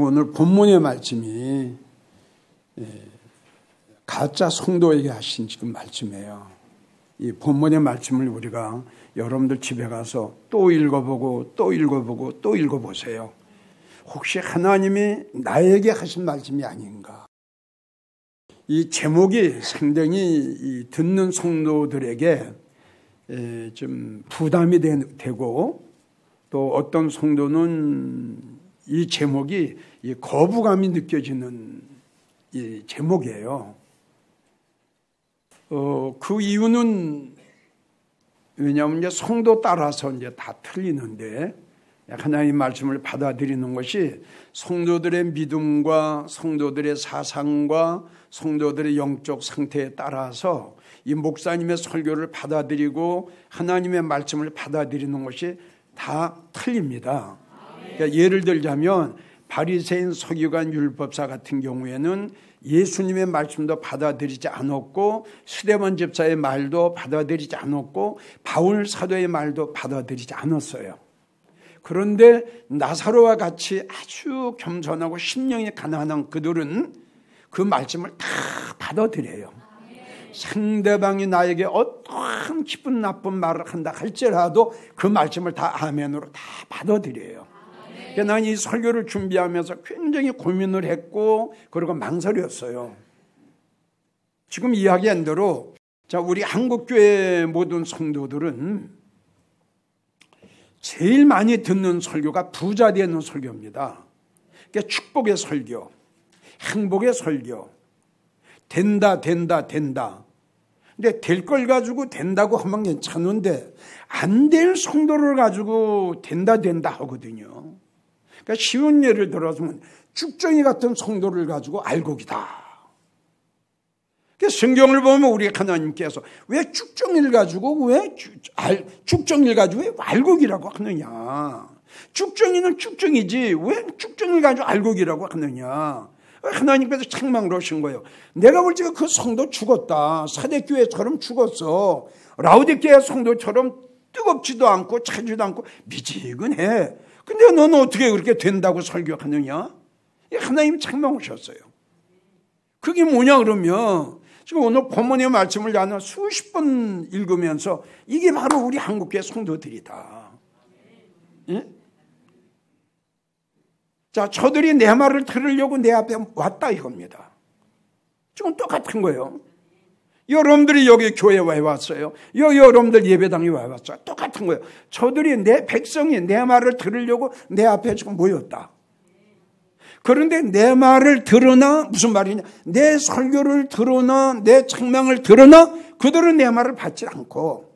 오늘 본문의 말씀이 가짜 성도에게 하신 지금 말씀이에요. 이 본문의 말씀을 우리가 여러분들 집에 가서 또 읽어보고 또 읽어보고 또 읽어보세요. 혹시 하나님이 나에게 하신 말씀이 아닌가? 이 제목이 상당히 듣는 성도들에게 좀 부담이 되고 또 어떤 성도는 이 제목이 거부감이 느껴지는 이 제목이에요. 그 이유는 왜냐하면 이제 성도 따라서 이제 다 틀리는데 하나님의 말씀을 받아들이는 것이 성도들의 믿음과 성도들의 사상과 성도들의 영적 상태에 따라서 이 목사님의 설교를 받아들이고 하나님의 말씀을 받아들이는 것이 다 틀립니다. 그러니까 예를 들자면 바리새인 서기관 율법사 같은 경우에는 예수님의 말씀도 받아들이지 않았고 스데반 집사의 말도 받아들이지 않았고 바울 사도의 말도 받아들이지 않았어요. 그런데 나사로와 같이 아주 겸손하고 심령이 가난한 그들은 그 말씀을 다 받아들여요. 상대방이 나에게 어떠한 기쁜 나쁜 말을 한다 할지라도 그 말씀을 다 아멘으로 다 받아들여요. 그러니까 난 이 설교를 준비하면서 굉장히 고민을 했고 그리고 망설였어요. 지금 이야기한 대로 우리 한국교회 모든 성도들은 제일 많이 듣는 설교가 부자 되는 설교입니다. 그러니까 축복의 설교, 행복의 설교, 된다. 근데 될 걸 가지고 된다고 하면 괜찮은데 안 될 성도를 가지고 된다 하거든요. 그러니까 쉬운 예를 들어서면 쭉정이 같은 성도를 가지고 알곡이다. 성경을 보면 우리 하나님께서 왜 쭉정이를 가지고 왜 알곡이라고 하느냐. 쭉정이는 쭉정이지 왜 쭉정이를 가지고 알곡이라고 하느냐. 하나님께서 책망을 하신 거예요. 내가 볼 때 그 성도 죽었다. 사대교회처럼 죽었어. 라오디게아 성도처럼 뜨겁지도 않고 차지도 않고 미지근해. 근데 너는 어떻게 그렇게 된다고 설교하느냐? 하나님이 책망하셨어요. 그게 뭐냐 그러면 지금 오늘 본문의 말씀을 나는 수십 번 읽으면서 이게 바로 우리 한국교회 성도들이다. 예? 자, 저들이 내 말을 들으려고 내 앞에 왔다 이겁니다. 지금 똑같은 거예요. 여러분들이 여기 교회에 왜 왔어요? 여러분들 예배당에 왜 왔어요? 똑같은 거예요. 저들이 내 백성이 내 말을 들으려고 내 앞에 지금 모였다. 그런데 내 말을 들으나 무슨 말이냐? 내 설교를 들으나 내 책망을 들으나 그들은 내 말을 받지 않고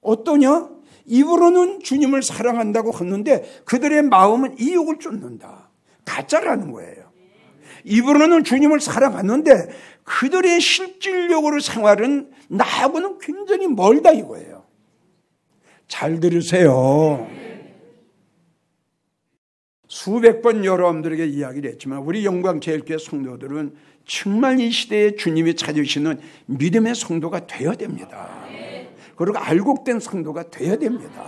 어떠냐? 입으로는 주님을 사랑한다고 하는데 그들의 마음은 이욕을 쫓는다. 가짜라는 거예요. 입으로는 주님을 사랑하는데 그들의 실질적으로 생활은 나하고는 굉장히 멀다 이거예요. 잘 들으세요. 수백 번 여러분들에게 이야기를 했지만 우리 영광제일교회 성도들은 정말 이 시대에 주님이 찾으시는 믿음의 성도가 되어야 됩니다. 그리고 알곡된 성도가 되어야 됩니다.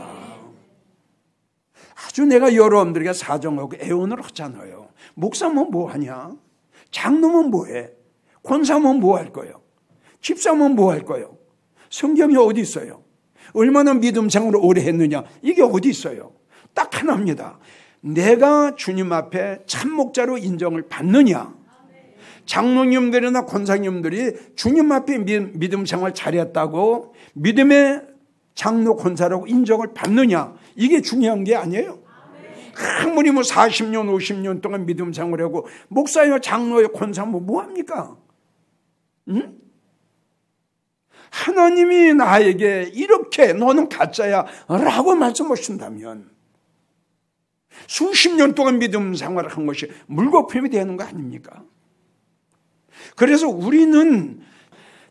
아주 내가 여러분들에게 사정하고 애원을 하잖아요. 목사면 뭐하냐? 장로면 뭐해? 권사면 뭐할 거예요? 집사면 뭐할 거예요? 성경이 어디 있어요? 얼마나 믿음 생활을 오래 했느냐? 이게 어디 있어요? 딱 하나입니다. 내가 주님 앞에 참목자로 인정을 받느냐? 장로님들이나 권사님들이 주님 앞에 믿음 생활 잘했다고 믿음의 장로 권사라고 인정을 받느냐? 이게 중요한 게 아니에요. 아무리 40년 50년 동안 믿음 생활하고 목사여 장로여 권사면 뭐합니까? 응? 하나님이 나에게 이렇게 너는 가짜야 라고 말씀하신다면 수십 년 동안 믿음 생활을 한 것이 물거품이 되는 거 아닙니까? 그래서 우리는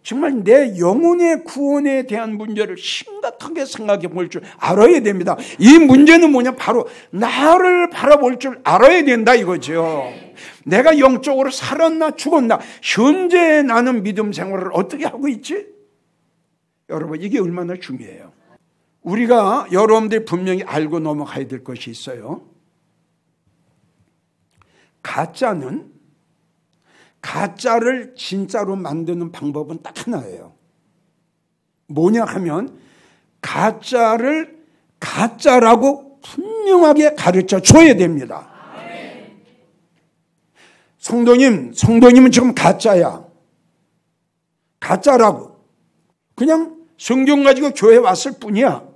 정말 내 영혼의 구원에 대한 문제를 심각하게 생각해 볼 줄 알아야 됩니다. 이 문제는 뭐냐? 바로 나를 바라볼 줄 알아야 된다 이거죠. 내가 영적으로 살았나 죽었나? 현재 나는 믿음 생활을 어떻게 하고 있지? 여러분 이게 얼마나 중요해요. 우리가 여러분들이 분명히 알고 넘어가야 될 것이 있어요. 가짜를 진짜로 만드는 방법은 딱 하나예요. 뭐냐 하면 가짜를 가짜라고 분명하게 가르쳐 줘야 됩니다. 성도님은 지금 가짜야. 가짜라고. 그냥 성경 가지고 교회 왔을 뿐이야.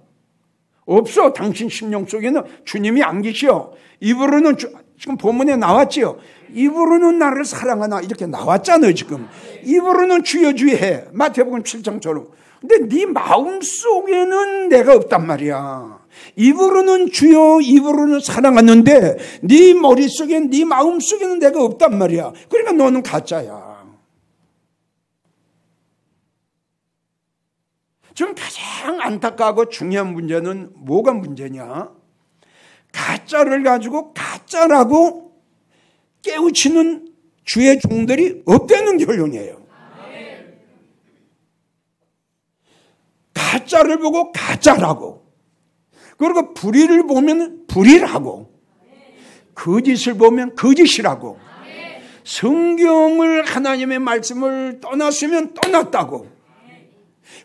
없어. 당신 심령 속에는 주님이 안 계셔. 입으로는 지금 본문에 나왔지요. 입으로는 나를 사랑하나 이렇게 나왔잖아요. 지금 입으로는 주여 주여 해. 마태복음 7장처럼. 근데 네 마음속에는 내가 없단 말이야. 입으로는 주여, 입으로는 사랑하는데 네 머릿속엔, 네 마음속에는 내가 없단 말이야. 그러니까 너는 가짜야. 지금 가장 안타까고 중요한 문제는 뭐가 문제냐? 가짜를 가지고 가짜라고 깨우치는 주의 종들이 없다는 결론이에요. 가짜를 보고 가짜라고, 그리고 불의를 보면 불의라고, 거짓을 보면 거짓이라고, 성경을, 하나님의 말씀을 떠났으면 떠났다고,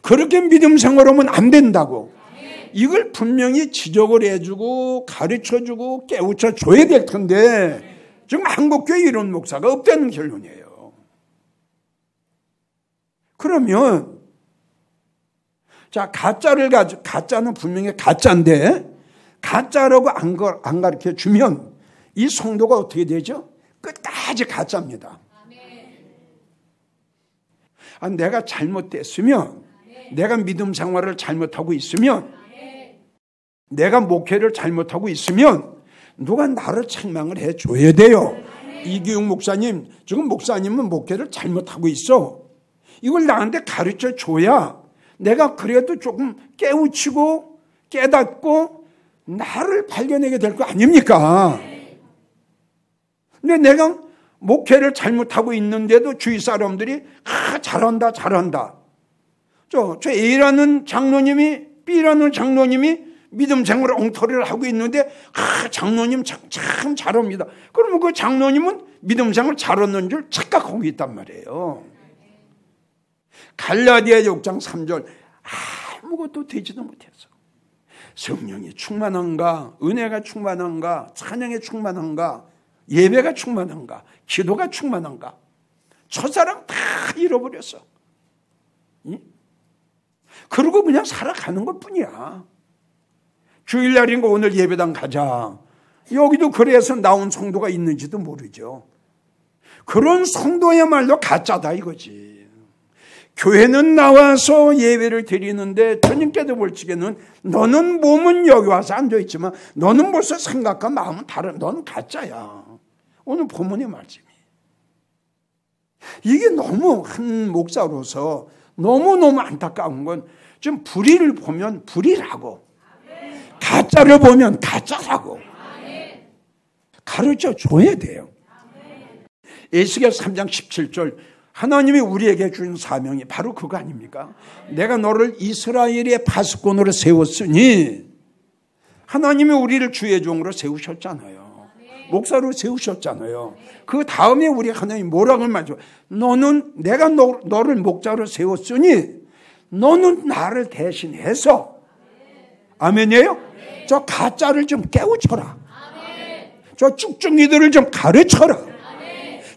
그렇게 믿음 생활하면 안 된다고, 이걸 분명히 지적을 해주고 가르쳐주고 깨우쳐줘야 될 텐데 지금 한국교회 이런 목사가 없다는 결론이에요. 그러면 자, 가짜는 분명히 가짜인데 가짜라고 안 가르쳐 주면 이 성도가 어떻게 되죠? 끝까지 가짜입니다. 내가 잘못됐으면, 내가 믿음 생활을 잘못하고 있으면, 내가 목회를 잘못하고 있으면 누가 나를 책망을 해줘야 돼요. 이기웅 목사님, 지금 목사님은 목회를 잘못하고 있어. 이걸 나한테 가르쳐 줘야 내가 그래도 조금 깨우치고 깨닫고 나를 발견하게 될 거 아닙니까? 근데 내가 목회를 잘못하고 있는데도 주위 사람들이 잘한다. 저 A라는 장로님이, B라는 장로님이 믿음 생활을 엉터리를 하고 있는데 장로님 참 잘합니다. 그러면 그 장로님은 믿음 생활 잘하는 줄 착각하고 있단 말이에요. 갈라디아 6장 3절 아무것도 되지도 못했어. 성령이 충만한가, 은혜가 충만한가, 찬양이 충만한가, 예배가 충만한가, 기도가 충만한가, 첫사랑 다 잃어버렸어. 그러고 그냥 살아가는 것뿐이야. 주일날인 거 오늘 예배당 가자. 여기도 그래서 나온 성도가 있는지도 모르죠. 그런 성도야말로 가짜다 이거지. 교회는 나와서 예배를 드리는데 주님께도 볼 적에는 너는 몸은 여기 와서 앉아있지만 너는 벌써 생각과 마음은 다른, 너는 가짜야. 오늘 본문의 말씀이. 이게 너무 한 목사로서 너무너무 안타까운 건 좀 불의를 보면 불의라고, 가짜를 보면 가짜라고 가르쳐 줘야 돼요. 에스겔 3장 17절, 하나님이 우리에게 준 사명이 바로 그거 아닙니까? 내가 너를 이스라엘의 파수꾼으로 세웠으니, 하나님이 우리를 주의 종으로 세우셨잖아요. 목사로 세우셨잖아요. 그 다음에 우리 하나님 뭐라고 말죠? 너는, 내가 너를 목자로 세웠으니 너는 나를 대신해서, 아멘이에요? 저 가짜를 좀 깨우쳐라. 저 쭉쭉이들을 좀 가르쳐라.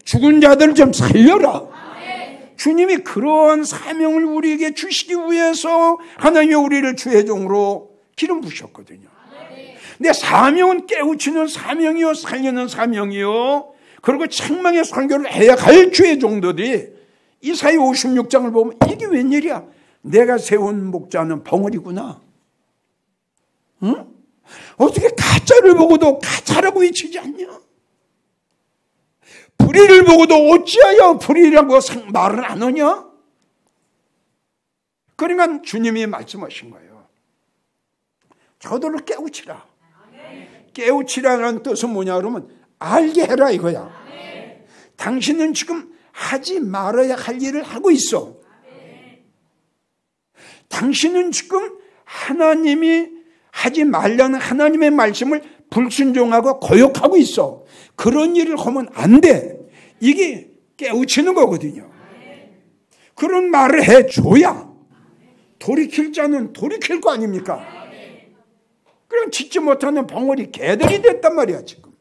죽은 자들을 좀 살려라. 주님이 그런 사명을 우리에게 주시기 위해서 하나님이 우리를 주의 종으로 기름 부으셨거든요. 근데 사명은 깨우치는 사명이요, 살리는 사명이요, 그리고 책망의 설교를 해야 할 주의 종들이 이사야 56장을 보면 이게 웬일이야? 내가 세운 목자는 벙어리구나. 응? 어떻게 가짜를 보고도 가짜라고 외치지 않냐? 불의를 보고도 어찌하여 불의라고 말을 안 하냐? 그러니까 주님이 말씀하신 거예요. 저들을 깨우치라. 깨우치라는 뜻은 뭐냐 그러면 알게 해라 이거야. 당신은 지금 하지 말아야 할 일을 하고 있어. 당신은 지금 하나님이 하지 말라는 하나님의 말씀을 불순종하고 거역하고 있어. 그런 일을 하면 안 돼. 이게 깨우치는 거거든요. 그런 말을 해줘야 돌이킬 자는 돌이킬 거 아닙니까? 그럼 짓지 못하는 벙어리 개들이 됐단 말이야 지금.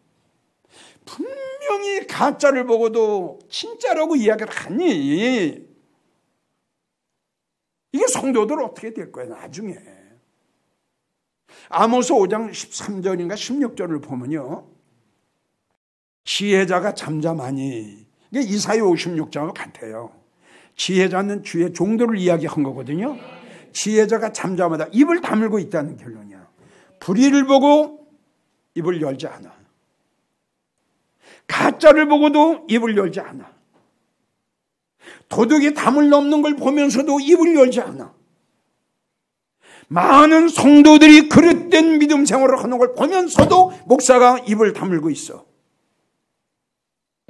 분명히 가짜를 보고도 진짜라고 이야기를 하니 이게 성도들 어떻게 될 거야 나중에. 아모스 5장 13절인가 16절을 보면요, 지혜자가 잠잠하니, 이게 이사야 56장과 같아요. 지혜자는 주의 종들을 이야기한 거거든요. 지혜자가 잠잠하다, 입을 다물고 있다는 결론이야. 불의를 보고 입을 열지 않아. 가짜를 보고도 입을 열지 않아. 도둑이 담을 넘는 걸 보면서도 입을 열지 않아. 많은 성도들이 그릇된 믿음 생활을 하는 걸 보면서도 목사가 입을 다물고 있어.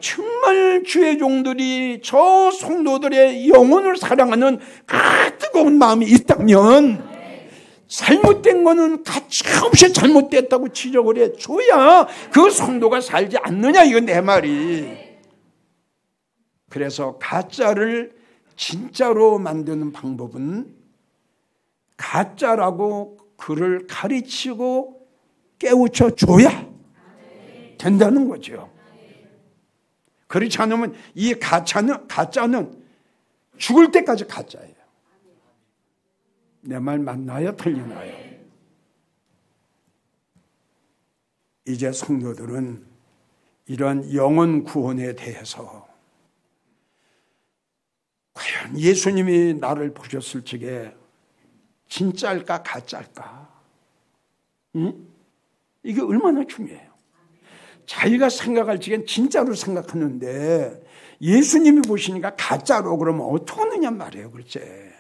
정말 주의 종들이 저 성도들의 영혼을 사랑하는 그 뜨거운 마음이 있다면 잘못된 거는 가차없이 잘못됐다고 지적을 해줘야 그 성도가 살지 않느냐, 이건 내 말이. 그래서 가짜를 진짜로 만드는 방법은 가짜라고 그를 가르치고 깨우쳐 줘야 된다는 거죠. 그렇지 않으면 이 가짜는 죽을 때까지 가짜예요. 내 말 맞나요? 틀리나요? 이제 성도들은 이런 영혼 구원에 대해서 과연 예수님이 나를 보셨을 적에 진짜일까 가짜일까? 응? 이게 얼마나 중요해요. 자기가 생각할 적엔 진짜로 생각하는데 예수님이 보시니까 가짜로 그러면 어떡하느냐 말이에요. 글쎄.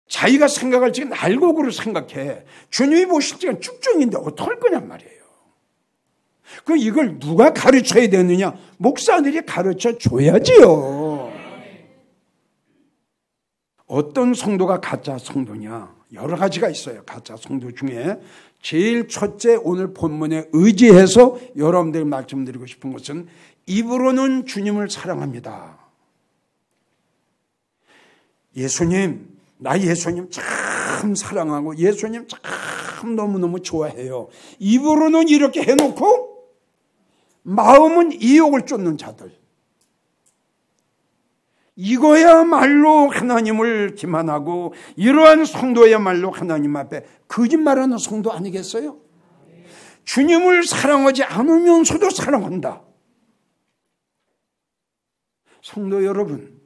자기가 생각할 적엔 알곡으로 생각해. 주님이 보실 적엔 쭉정인데 어떡할 거냔 말이에요. 그럼 이걸 누가 가르쳐야 되느냐? 목사들이 가르쳐 줘야지요. 어떤 성도가 가짜 성도냐? 여러 가지가 있어요. 가짜 성도 중에 제일 첫째, 오늘 본문에 의지해서 여러분들 말씀드리고 싶은 것은 입으로는 주님을 사랑합니다. 예수님, 나 예수님 참 사랑하고 예수님 참 너무너무 좋아해요. 입으로는 이렇게 해놓고 마음은 이욕을 쫓는 자들. 이거야말로 하나님을 기만하고 이러한 성도야말로 하나님 앞에 거짓말하는 성도 아니겠어요? 주님을 사랑하지 않으면서도 사랑한다. 성도 여러분,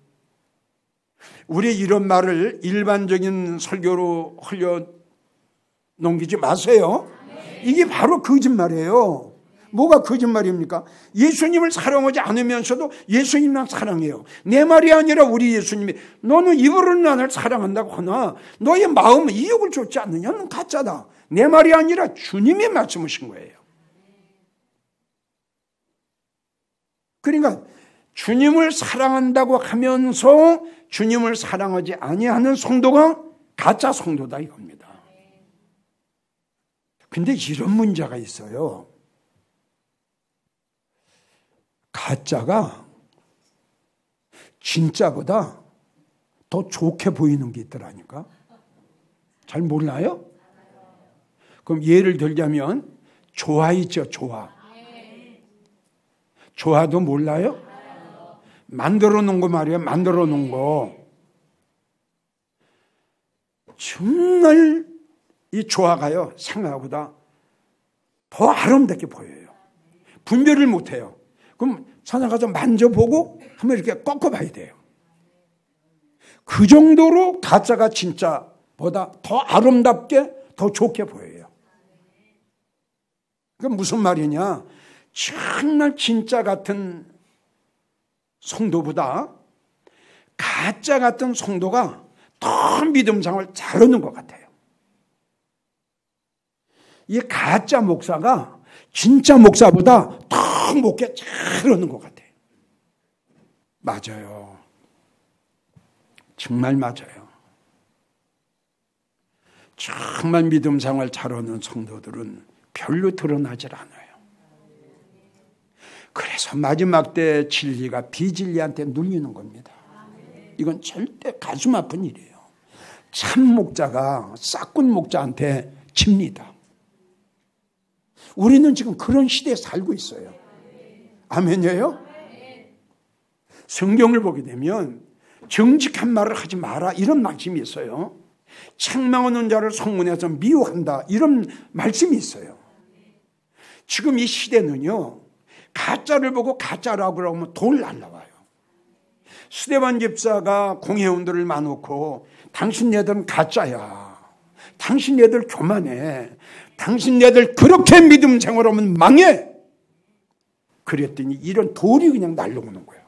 우리 이런 말을 일반적인 설교로 흘려 넘기지 마세요. 이게 바로 거짓말이에요. 뭐가 거짓말입니까? 예수님을 사랑하지 않으면서도 예수님만 사랑해요. 내 말이 아니라 우리 예수님이 너는 입으로는 나를 사랑한다고 하나 너의 마음은 이욕을 쫓지 않느냐? 는 가짜다. 내 말이 아니라 주님이 말씀하신 거예요. 그러니까 주님을 사랑한다고 하면서 주님을 사랑하지 아니하는 성도가 가짜 성도다 이겁니다. 근데 이런 문제가 있어요. 가짜가 진짜보다 더 좋게 보이는 게 있더라니까. 잘 몰라요? 그럼 예를 들자면 조화 있죠, 조화. 조화도 몰라요? 만들어 놓은 거 말이에요. 만들어 놓은 거. 정말 이 조화가요, 생각보다 더 아름답게 보여요. 분별을 못해요. 그럼 찾아가서 만져보고 한번 이렇게 꺾어봐야 돼요. 그 정도로 가짜가 진짜보다 더 아름답게 더 좋게 보여요. 그게 무슨 말이냐? 정말 진짜 같은 성도보다 가짜 같은 성도가 더 믿음생활 잘하는 것 같아요. 이 가짜 목사가 진짜 목사보다 더 목회 잘하는 것 같아요. 맞아요. 정말 맞아요. 정말 믿음 생활 잘하는 성도들은 별로 드러나질 않아요. 그래서 마지막 때 진리가 비진리한테 눌리는 겁니다. 이건 절대 가슴 아픈 일이에요. 참 목자가 싹군 목자한테 집니다. 우리는 지금 그런 시대에 살고 있어요. 아멘이에요? 성경을 보게 되면 정직한 말을 하지 마라 이런 말씀이 있어요. 책망하는 자를 성문에서 미워한다 이런 말씀이 있어요. 지금 이 시대는요, 가짜를 보고 가짜라고 하면 돌 날라와요. 스데반 집사가 공회원들을 많고 당신 얘들은 가짜야, 당신 얘들 교만해, 당신 얘들 그렇게 믿음 생활하면 망해, 그랬더니 이런 돌이 그냥 날라오는 거예요.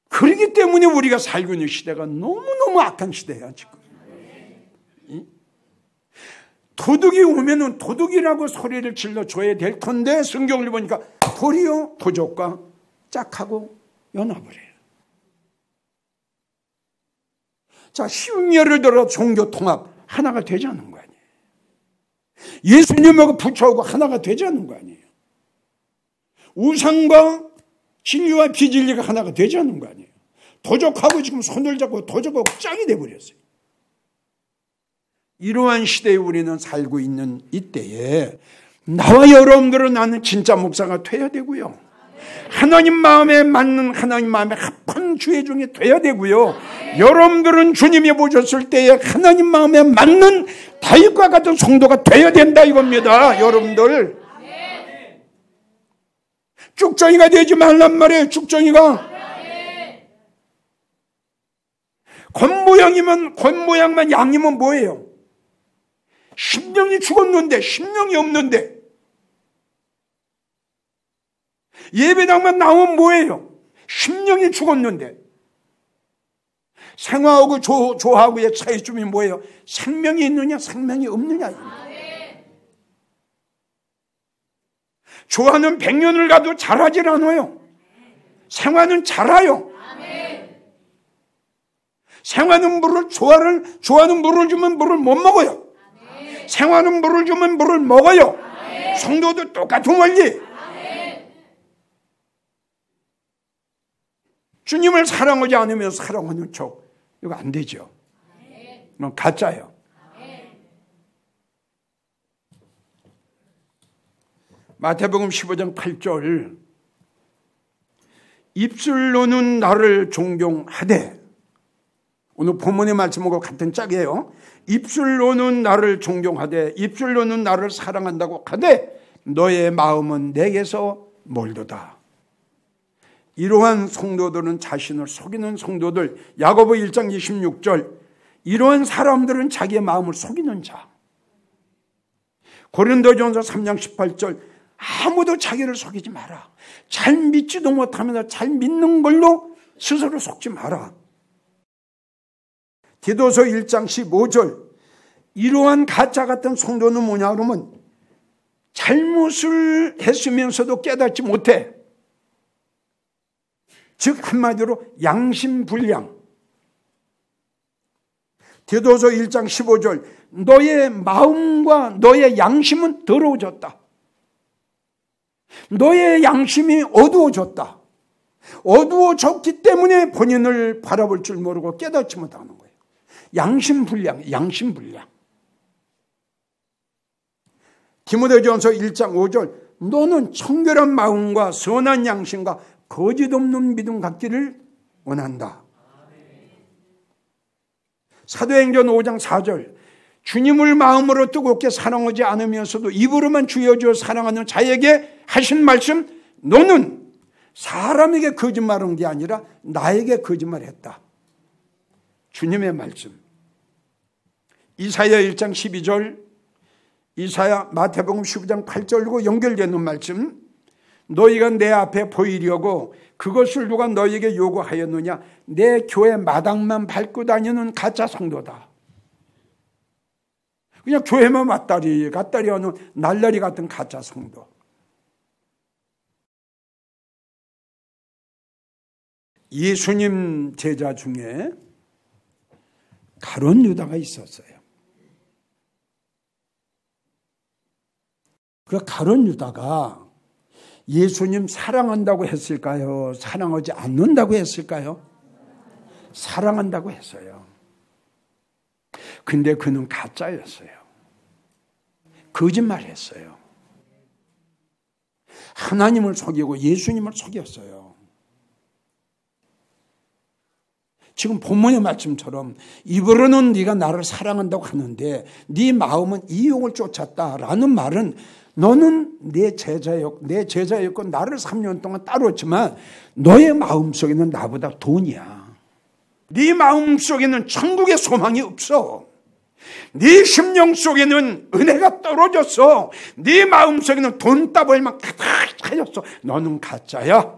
그렇기 때문에 우리가 살고 있는 시대가 너무너무 악한 시대야 지금. 도둑이 오면은 도둑이라고 소리를 질러줘야 될 텐데 성경을 보니까 도리어 도적과 짝하고 연합을 해요. 자, 쉬운 예를 들어 종교 통합 하나가 되지 않는 거 아니에요. 예수님하고 부처하고 하나가 되지 않는 거 아니에요. 우상과 진리와 비진리가 하나가 되지 않는 거 아니에요. 도적하고 지금 손을 잡고 도적하고 짱이 돼버렸어요. 이러한 시대에 우리는 살고 있는 이때에 나와 여러분들은 나는 진짜 목사가 되어야 되고요. 하나님 마음에 맞는 하나님 마음에 합한 주의 종이 되어야 되고요. 여러분들은 주님이 보셨을 때에 하나님 마음에 맞는 다윗과 같은 성도가 되어야 된다 이겁니다. 여러분들 쭉정이가 되지 말란 말이에요. 쭉정이가 겉모양만 양이면 뭐예요? 심령이 죽었는데, 심령이 없는데, 예배당만 나오면 뭐예요? 심령이 죽었는데, 생화하고 조하고의 차이점이 뭐예요? 생명이 있느냐, 생명이 없느냐. 조화는 100년을 가도 자라질 않아요. 생화는 자라요. 생화는 조화는 물을 주면 물을 못 먹어요. 생화는 물을 주면 물을 먹어요. 성도도 똑같은 원리. 주님을 사랑하지 않으면 사랑하는 척, 이거 안 되죠. 이건 가짜예요. 마태복음 15장 8절, 입술로는 나를 존경하되, 오늘 본문의 말씀하고 같은 짝이에요. 입술로는 나를 존경하되 입술로는 나를 사랑한다고 하되 너의 마음은 내게서 멀도다. 이러한 성도들은 자신을 속이는 성도들, 야고보 1장 26절, 이러한 사람들은 자기의 마음을 속이는 자. 고린도전서 3장 18절, 아무도 자기를 속이지 마라. 잘 믿지도 못하면서 잘 믿는 걸로 스스로 속지 마라. 디도서 1장 15절, 이러한 가짜 같은 성도는 뭐냐 그러면 잘못을 했으면서도 깨닫지 못해. 즉 한마디로 양심불량. 디도서 1장 15절, 너의 마음과 너의 양심은 더러워졌다. 너의 양심이 어두워졌다. 어두워졌기 때문에 본인을 바라볼 줄 모르고 깨닫지 못하는 거예요. 양심불량, 양심불량. 디모데전서 1장 5절, 너는 청결한 마음과 선한 양심과 거짓 없는 믿음 갖기를 원한다. 사도행전 5장 4절, 주님을 마음으로 뜨겁게 사랑하지 않으면서도 입으로만 주여 주여 사랑하는 자에게 하신 말씀, 너는 사람에게 거짓말한 게 아니라 나에게 거짓말했다. 주님의 말씀. 이사야 1장 12절, 이사야 마태복음 15장 8절과 연결되는 말씀. 너희가 내 앞에 보이려고 그것을 누가 너희에게 요구하였느냐? 내 교회 마당만 밟고 다니는 가짜 성도다. 그냥 교회만 왔다리 갔다리 하는 날라리 같은 가짜 성도. 예수님 제자 중에 가룟 유다가 있었어요. 그 가룟 유다가 예수님 사랑한다고 했을까요? 사랑하지 않는다고 했을까요? 사랑한다고 했어요. 근데 그는 가짜였어요. 거짓말했어요. 하나님을 속이고 예수님을 속였어요. 지금 본문의 말씀처럼 입으로는 네가 나를 사랑한다고 하는데 네 마음은 이용을 쫓았다라는 말은 너는 내 제자였고 나를 3년 동안 따랐지만 너의 마음속에는 나보다 돈이야. 네 마음속에는 천국의 소망이 없어. 네 심령 속에는 은혜가 떨어졌어. 네 마음속에는 돈다발만 가득 차였어. 너는 가짜야.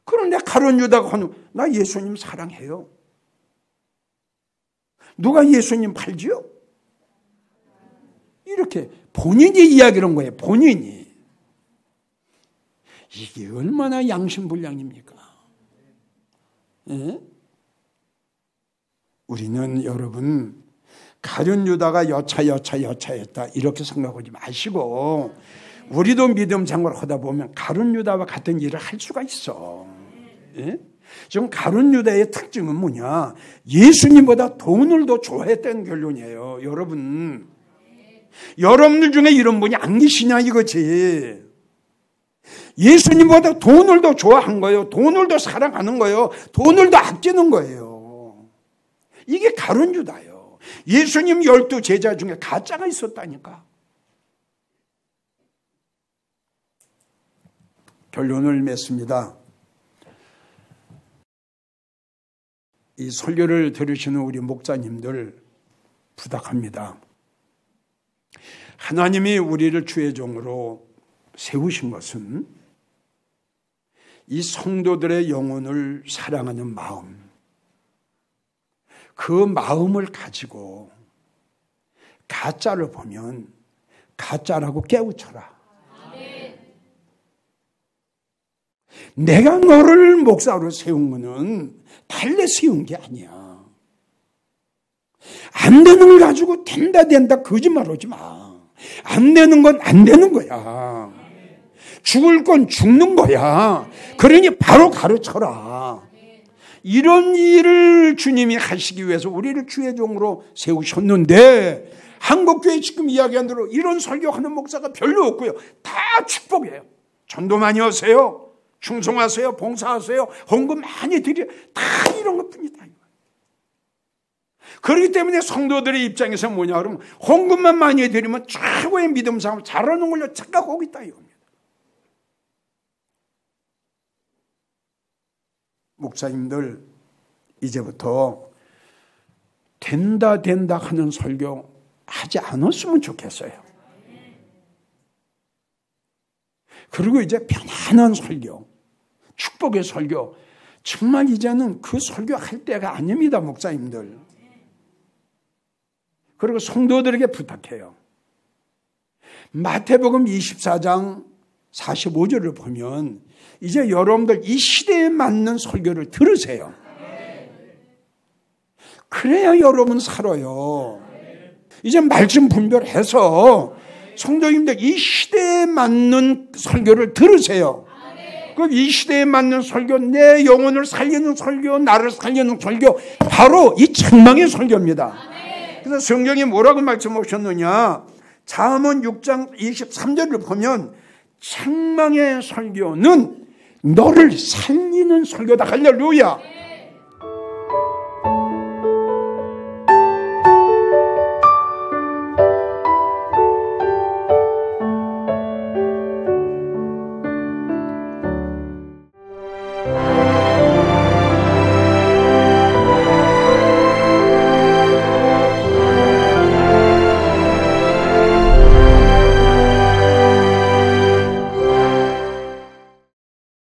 그런데 가룟 유다가 나 예수님 사랑해요. 누가 예수님 팔지요? 이렇게 본인이 이야기를 한 거예요. 본인이. 이게 얼마나 양심불량입니까? 예? 우리는 여러분 가룟 유다가 여차했다 이렇게 생각하지 마시고 우리도 믿음 생활을 하다 보면 가룟 유다와 같은 일을 할 수가 있어. 예? 지금 가룟 유다의 특징은 뭐냐? 예수님보다 돈을 더 좋아했다는 결론이에요. 여러분들 중에 이런 분이 안 계시냐 이거지. 예수님보다 돈을 더 좋아한 거예요. 돈을 더 사랑하는 거예요. 돈을 더 아끼는 거예요. 이게 가룟 유다예요. 예수님 12 제자 중에 가짜가 있었다니까. 결론을 맺습니다. 이 설교를 들으시는 우리 목사님들 부탁합니다. 하나님이 우리를 주의 종으로 세우신 것은 이 성도들의 영혼을 사랑하는 마음, 그 마음을 가지고 가짜를 보면 가짜라고 깨우쳐라. 내가 너를 목사로 세운 거는 달래 세운 게 아니야. 안 되는 걸 가지고 된다 거짓말하지 마. 안 되는 건 안 되는 거야. 죽을 건 죽는 거야. 그러니 바로 가르쳐라. 이런 일을 주님이 하시기 위해서 우리를 주의 종으로 세우셨는데 한국교회 지금 이야기한 대로 이런 설교하는 목사가 별로 없고요. 다 축복이에요. 전도 많이 하세요. 충성하세요. 봉사하세요. 헌금 많이 드려. 다 이런 것뿐이다. 그렇기 때문에 성도들의 입장에서 뭐냐 그러면 헌금만 많이 드리면 최고의 믿음 생활 잘하는 걸로 착각하고 있다 이겁니다. 목사님들 이제부터 된다 하는 설교 하지 않았으면 좋겠어요. 그리고 이제 편안한 설교, 축복의 설교, 정말 이제는 그 설교할 때가 아닙니다, 목사님들. 그리고 성도들에게 부탁해요. 마태복음 24장 45절을 보면 이제 여러분들 이 시대에 맞는 설교를 들으세요. 그래야 여러분 살아요. 이제 말씀 분별해서 성도님들 이 시대에 맞는 설교를 들으세요. 그럼 이 시대에 맞는 설교, 내 영혼을 살리는 설교, 나를 살리는 설교, 바로 이 책망의 설교입니다. 그래서 성경이 뭐라고 말씀하셨느냐? 잠언 6장 23절을 보면 책망의 설교는 너를 살리는 설교다. 할렐루야.